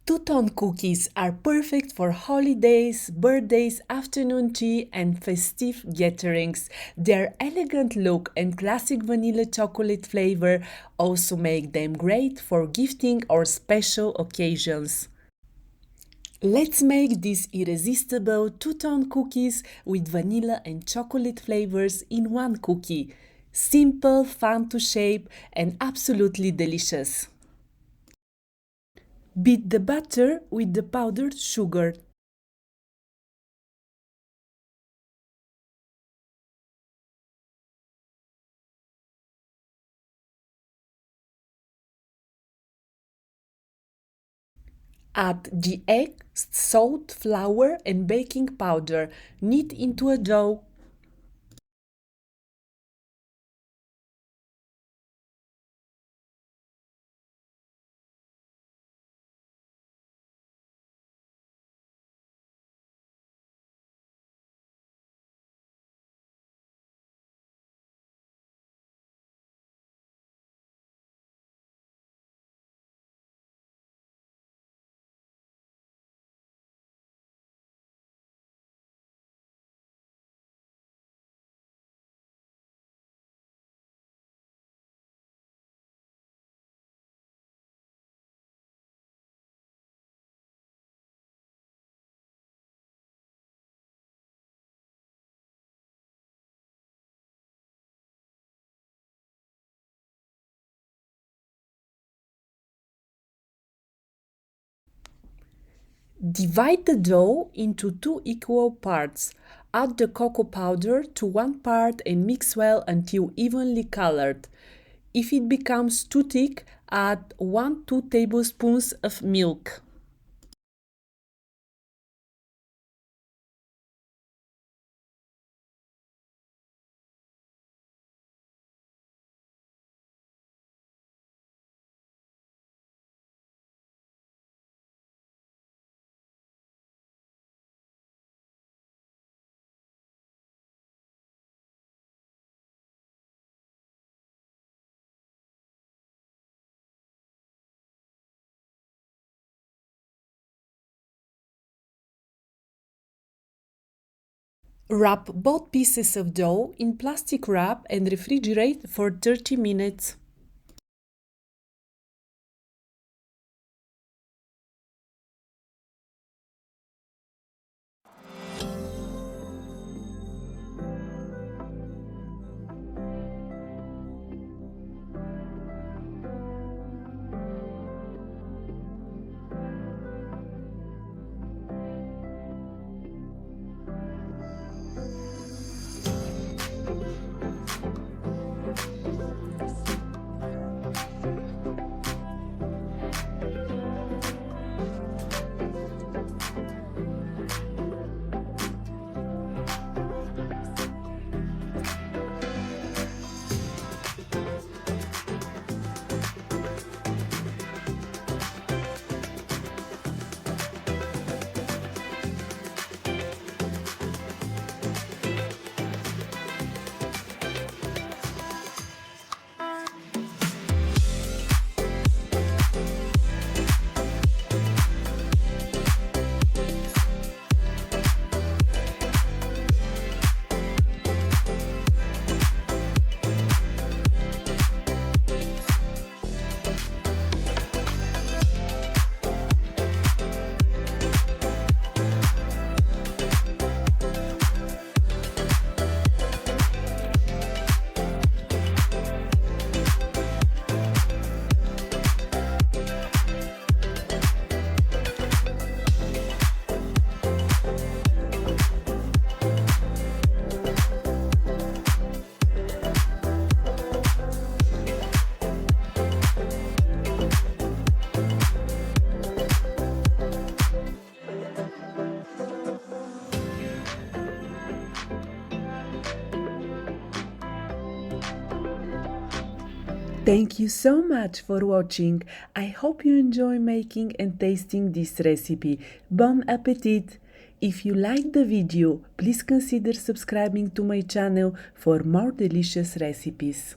Two-tone cookies are perfect for holidays, birthdays, afternoon tea, and festive gatherings. Their elegant look and classic vanilla chocolate flavor also make them great for gifting or special occasions. Let's make these irresistible two-tone cookies with vanilla and chocolate flavors in one cookie. Simple, fun to shape, and absolutely delicious. Beat the butter with the powdered sugar. Add the egg, salt, flour, and baking powder. Knead into a dough. Divide the dough into two equal parts. Add the cocoa powder to one part and mix well until evenly colored. If it becomes too thick, add 1-2 tablespoons of milk. Wrap both pieces of dough in plastic wrap and refrigerate for 30 minutes. Thank you so much for watching. I hope you enjoy making and tasting this recipe. Bon appetit! If you liked the video, please consider subscribing to my channel for more delicious recipes.